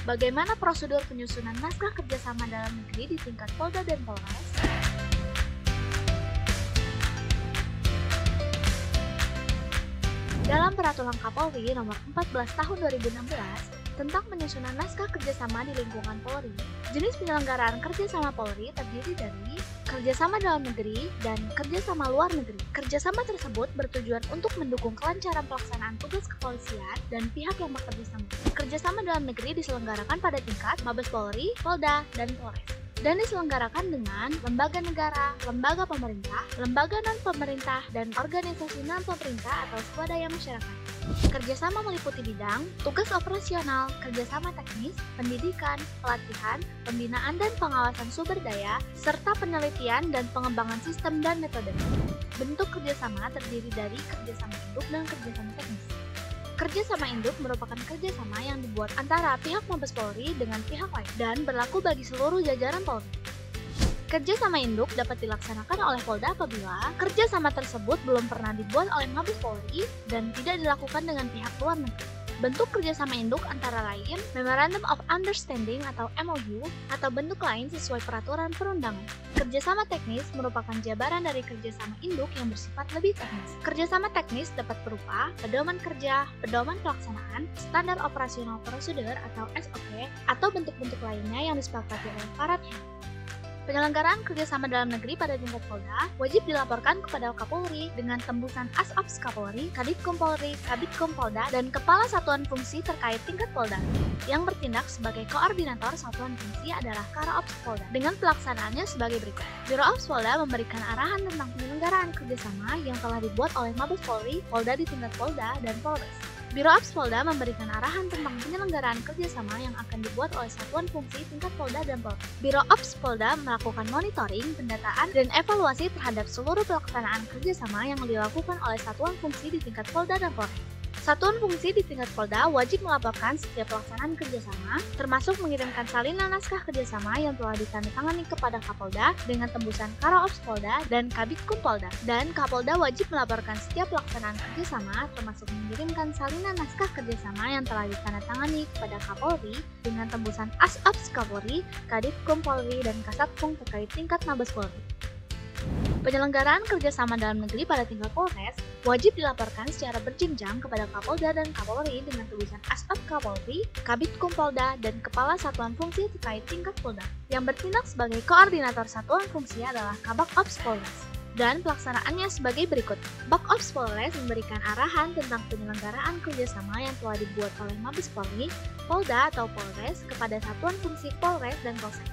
Bagaimana prosedur penyusunan naskah kerjasama dalam negeri di tingkat Polda dan Polres? Dalam Peraturan Kapolri Nomor 14 Tahun 2016 tentang penyusunan naskah kerjasama di lingkungan Polri, jenis penyelenggaraan kerjasama Polri terdiri dari kerjasama dalam negeri dan kerjasama luar negeri. Kerjasama tersebut bertujuan untuk mendukung kelancaran pelaksanaan tugas kepolisian dan pihak yang bekerja sama. Kerjasama dalam negeri diselenggarakan pada tingkat Mabes Polri, Polda, dan Polres, dan diselenggarakan dengan lembaga negara, lembaga pemerintah, lembaga non-pemerintah, dan organisasi non-pemerintah atau swadaya masyarakat. Kerjasama meliputi bidang, tugas operasional, kerjasama teknis, pendidikan, pelatihan, pembinaan dan pengawasan sumber daya, serta penelitian dan pengembangan sistem dan metode. Bentuk kerjasama terdiri dari kerjasama induk dan kerjasama teknis. Kerjasama induk merupakan kerjasama yang dibuat antara pihak Mabes Polri dengan pihak lain dan berlaku bagi seluruh jajaran Polri. Kerjasama induk dapat dilaksanakan oleh Polda apabila kerjasama tersebut belum pernah dibuat oleh Mabes Polri dan tidak dilakukan dengan pihak luar negeri. Bentuk kerjasama induk antara lain Memorandum of Understanding atau MOU atau bentuk lain sesuai peraturan perundangan. Kerjasama teknis merupakan jabaran dari kerjasama induk yang bersifat lebih teknis. Kerjasama teknis dapat berupa pedoman kerja, pedoman pelaksanaan, standar operasional prosedur atau SOP, atau bentuk-bentuk lainnya yang disepakati oleh para pihak. Penyelenggaraan kerjasama dalam negeri pada tingkat Polda wajib dilaporkan kepada Kapolri dengan tembusan Asops Kapolri, Kadifkom Polri, Kabitkom Polda, dan Kepala Satuan Fungsi terkait tingkat Polda. Yang bertindak sebagai koordinator satuan fungsi adalah Karo-Ops Polda, dengan pelaksanaannya sebagai berikut. Biro-Ops Polda memberikan arahan tentang penyelenggaraan kerjasama yang telah dibuat oleh Mabes Polri, Polda di tingkat Polda, dan Polres. Biro-Ops Polda memberikan arahan tentang penyelenggaraan kerjasama yang akan dibuat oleh satuan fungsi tingkat Polda dan Polres. Biro-Ops Polda melakukan monitoring, pendataan, dan evaluasi terhadap seluruh pelaksanaan kerjasama yang dilakukan oleh satuan fungsi di tingkat Polda dan Polres. Satuan fungsi di tingkat Polda wajib melaporkan setiap pelaksanaan kerjasama, termasuk mengirimkan salinan naskah kerjasama yang telah ditandatangani kepada Kapolda dengan tembusan Karo-Ops Polda dan Kabitkom Polda. Dan Kapolda wajib melaporkan setiap pelaksanaan kerjasama, termasuk mengirimkan salinan naskah kerjasama yang telah ditandatangani kepada Kapolri dengan tembusan Asops Kapolri, Kadifkom Polri, dan Kasatpung terkait tingkat Mabes Polri. Penyelenggaraan kerjasama dalam negeri pada tingkat Polres wajib dilaporkan secara berjenjang kepada Kapolda dan Kapolri dengan tulisan Asops Kapolri, Kabitkom Polda, dan Kepala Satuan Fungsi terkait tingkat Polda. Yang bertindak sebagai koordinator satuan fungsi adalah Kabak-Ops Polres. Dan pelaksanaannya sebagai berikut. Bak-Ops Polres memberikan arahan tentang penyelenggaraan kerjasama yang telah dibuat oleh Mabes Polri, Polda atau Polres kepada satuan fungsi Polres dan Polsek.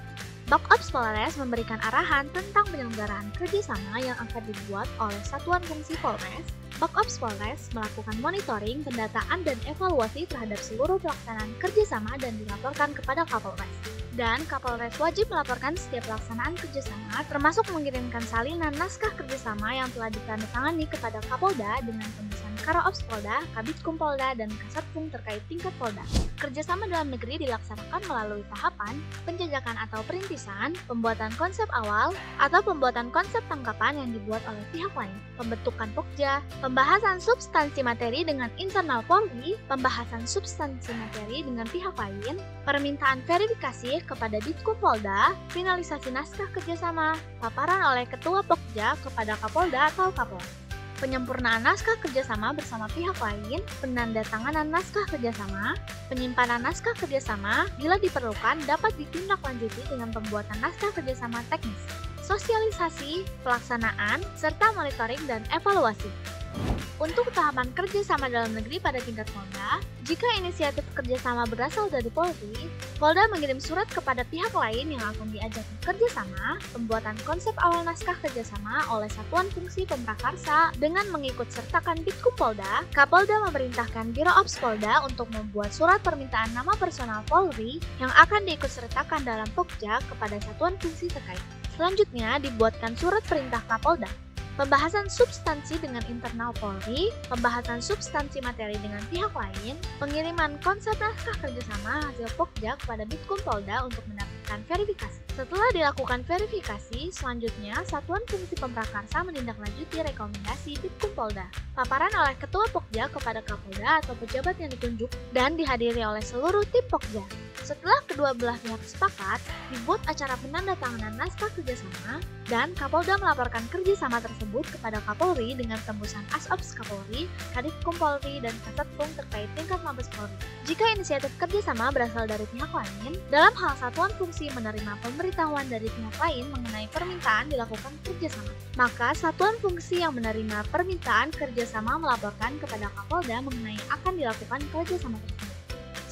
Bak-Ops Polres memberikan arahan tentang penyelenggaraan kerjasama yang akan dibuat oleh satuan fungsi Polres. Bak-Ops Polres melakukan monitoring, pendataan, dan evaluasi terhadap seluruh pelaksanaan kerjasama dan dilaporkan kepada Kapolres. Dan Kapolres wajib melaporkan setiap pelaksanaan kerjasama, termasuk mengirimkan salinan naskah kerjasama yang telah ditandatangani kepada Kapolda dengan tembusan Karo-Ops Polda, Kabitkom Polda, dan Kasatpung terkait tingkat Polda. Kerjasama dalam negeri dilaksanakan melalui tahapan penjajakan atau perintisan, pembuatan konsep awal, atau pembuatan konsep tangkapan yang dibuat oleh pihak lain, pembentukan pokja, pembahasan substansi materi dengan internal Polri, pembahasan substansi materi dengan pihak lain, permintaan verifikasi kepada Ditkum Polda, finalisasi naskah kerjasama, paparan oleh Ketua Pokja kepada Kapolda atau Kapolres, penyempurnaan naskah kerjasama bersama pihak lain, penandatanganan naskah kerjasama, penyimpanan naskah kerjasama, bila diperlukan dapat ditindaklanjuti dengan pembuatan naskah kerjasama teknis, sosialisasi, pelaksanaan, serta monitoring dan evaluasi. Untuk tahapan kerjasama dalam negeri pada tingkat Polda, jika inisiatif kerjasama berasal dari Polri, Polda mengirim surat kepada pihak lain yang akan diajak kerjasama, pembuatan konsep awal naskah kerjasama oleh Satuan Fungsi Pemrakarsa dengan mengikut sertakan Ditkum Polda. Kapolda memerintahkan Biro-Ops Polda untuk membuat surat permintaan nama personal Polri yang akan diikut sertakan dalam Pokja kepada Satuan Fungsi terkait. Selanjutnya dibuatkan surat perintah Kapolda. Pembahasan substansi dengan internal Polri, pembahasan substansi materi dengan pihak lain, pengiriman konsep naskah kerjasama hasil Pokja kepada Ditkum Polda untuk mendapatkan mendapatkan verifikasi. Setelah dilakukan verifikasi, selanjutnya Satuan Fungsi Pemrakarsa menindaklanjuti rekomendasi Bitkumpolda. Paparan oleh Ketua Pokja kepada Kapolda atau pejabat yang ditunjuk dan dihadiri oleh seluruh tim Pokja. Setelah kedua belah pihak sepakat, dibuat acara penandatanganan naskah kerjasama dan Kapolda melaporkan kerjasama tersebut kepada Kapolri dengan tembusan Asops Kapolri, Kadifkum Polri, dan Kasatpum terkait tingkat Mabes Polri. Jika inisiatif kerjasama berasal dari pihak lain, dalam hal Satuan Fungsi menerima pemberitahuan dari pihak lain mengenai permintaan dilakukan kerjasama, maka Satuan Fungsi yang menerima permintaan kerjasama melaporkan kepada Kapolda mengenai akan dilakukan kerjasama tersebut.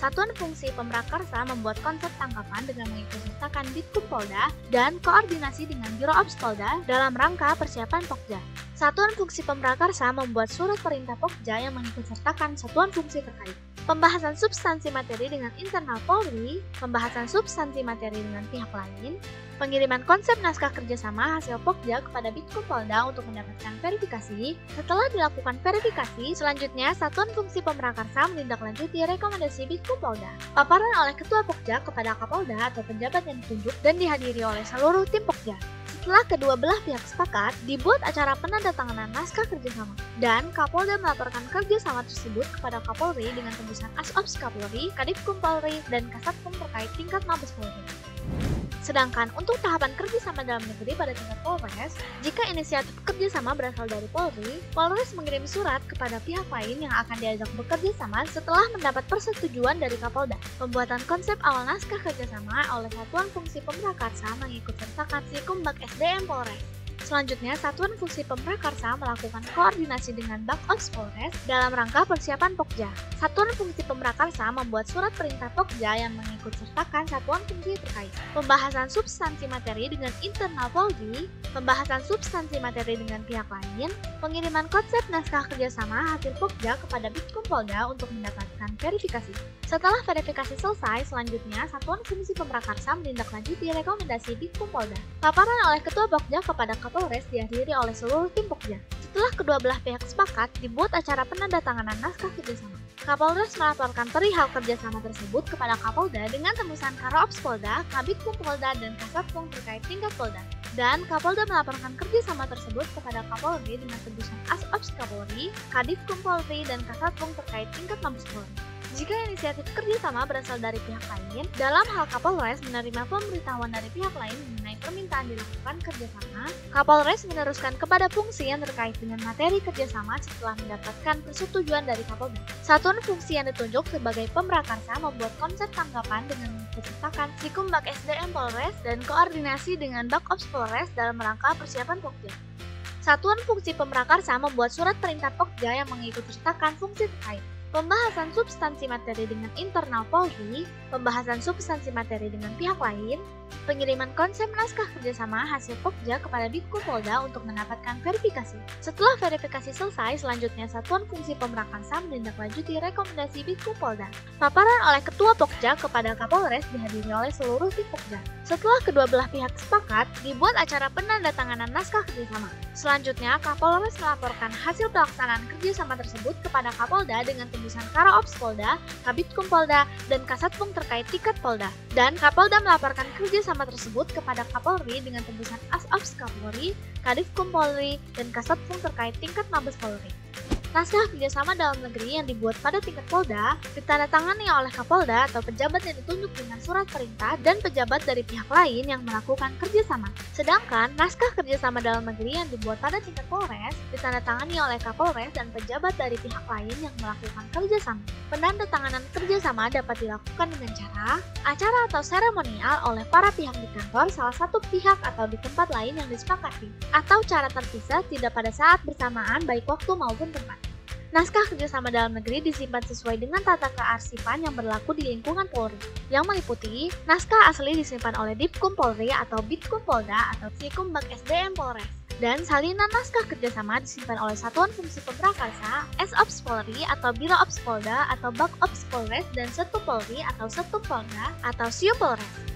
Satuan Fungsi Pemrakarsa membuat konsep tangkapan dengan mengikutsertakan Ditkum Polda dan koordinasi dengan Biro Ops Polda dalam rangka persiapan Pokja. Satuan Fungsi Pemrakarsa membuat surat perintah Pokja yang mengikutsertakan satuan fungsi terkait. Pembahasan substansi materi dengan internal Polri, pembahasan substansi materi dengan pihak lain, pengiriman konsep naskah kerjasama hasil Pokja kepada Bitkum Polda untuk mendapatkan verifikasi. Setelah dilakukan verifikasi, selanjutnya Satuan Fungsi Pemrakarsa menindaklanjuti rekomendasi Bitkum Polda. Paparan oleh Ketua Pokja kepada Kapolda atau pejabat yang ditunjuk dan dihadiri oleh seluruh tim Pokja. Setelah kedua belah pihak sepakat, dibuat acara penandatanganan naskah kerjasama dan Kapolda melaporkan kerjasama tersebut kepada Kapolri dengan tembusan Asops Kapolri, Kadifkum Polri, dan Kasatpum terkait tingkat Mabes Polri. Sedangkan untuk tahapan kerjasama dalam negeri pada tingkat Polres, jika inisiatif kerjasama berasal dari Polri, Polres mengirim surat kepada pihak lain yang akan diajak bekerja sama setelah mendapat persetujuan dari Kapolda. Pembuatan konsep awal naskah kerjasama oleh Satuan Fungsi Pemrakarsa mengikutsertakan Sikumbag SDM Polres. Selanjutnya, Satuan Fungsi Pemrakarsa melakukan koordinasi dengan Bakops Polres dalam rangka persiapan Pokja. Satuan Fungsi Pemrakarsa membuat surat perintah Pokja yang mengikutsertakan satuan fungsi terkait. Pembahasan substansi materi dengan internal Polri, pembahasan substansi materi dengan pihak lain, pengiriman konsep naskah kerjasama hasil Pokja kepada Bitkum Polda untuk mendapatkan verifikasi. Setelah verifikasi selesai, selanjutnya Satuan Fungsi Pemrakarsa menindaklanjuti rekomendasi Bitkum Polda. Paparan oleh Ketua Pokja kepada Kapolres dihadiri oleh seluruh tim Pokja. Setelah kedua belah pihak sepakat, dibuat acara penandatanganan naskah kerjasama. Kapolres melaporkan perihal kerjasama tersebut kepada Kapolda dengan tembusan Karops Polda, Kabitkum Polda, dan Kasatpum terkait tingkat Polda. Dan Kapolda melaporkan kerjasama tersebut kepada Kapolri dengan tembusan Asops Kapolri, Kadifkum Polri, dan Kasatpum terkait tingkat Mabes Polri. Jika inisiatif kerjasama berasal dari pihak lain, dalam hal Kapolres menerima pemberitahuan dari pihak lain mengenai permintaan dilakukan kerjasama, Kapolres meneruskan kepada fungsi yang terkait dengan materi kerjasama setelah mendapatkan persetujuan dari Kapolda. Satuan fungsi yang ditunjuk sebagai pemrakarsa membuat konsep tanggapan dengan mengikutsertakan Sikumbag SDM Polres dan koordinasi dengan Bakops Polres dalam rangka persiapan Pokja. Satuan Fungsi Pemrakarsa membuat surat perintah Pokja yang mengikutsertakan fungsi terkait. Pembahasan substansi materi dengan internal Polri, pembahasan substansi materi dengan pihak lain, pengiriman konsep naskah kerjasama hasil Pokja kepada Bitkum Polda untuk mendapatkan verifikasi. Setelah verifikasi selesai, selanjutnya Satuan Fungsi Pemrakarsa menindaklanjuti rekomendasi Bitkum Polda. Paparan oleh Ketua Pokja kepada Kapolres dihadiri oleh seluruh tim Pokja. Setelah kedua belah pihak sepakat, dibuat acara penandatanganan naskah kerjasama. Selanjutnya, Kapolres melaporkan hasil pelaksanaan kerjasama tersebut kepada Kapolda dengan tembusan Karops Polda, Kabitkum Polda, dan Kasatpum terkait tingkat Polda. Dan Kapolda melaporkan kerjasama tersebut kepada Kapolri dengan tembusan Asops Kapolri, Kadifkum Polri, dan Kasatpum terkait tingkat Mabes Polri. Naskah kerjasama dalam negeri yang dibuat pada tingkat Polda ditandatangani oleh Kapolda atau pejabat yang ditunjuk dengan surat perintah dan pejabat dari pihak lain yang melakukan kerjasama. Sedangkan naskah kerjasama dalam negeri yang dibuat pada tingkat Polres ditandatangani oleh Kapolres dan pejabat dari pihak lain yang melakukan kerjasama. Penandatanganan kerjasama dapat dilakukan dengan cara acara atau seremonial oleh para pihak di kantor salah satu pihak atau di tempat lain yang disepakati, atau cara terpisah tidak pada saat bersamaan baik waktu maupun tempat. Naskah kerjasama dalam negeri disimpan sesuai dengan tata kearsifan yang berlaku di lingkungan Polri, yang meliputi naskah asli disimpan oleh Ditkum Polri atau Bitkum Polda atau Sikumbag SDM Polres, dan salinan naskah kerjasama disimpan oleh Satuan Fungsi Pemrakarsa, Sops Polri atau Biro Ops Polda atau Bakops Polres, dan Setu Polri atau Setu Polda atau Siu Polres.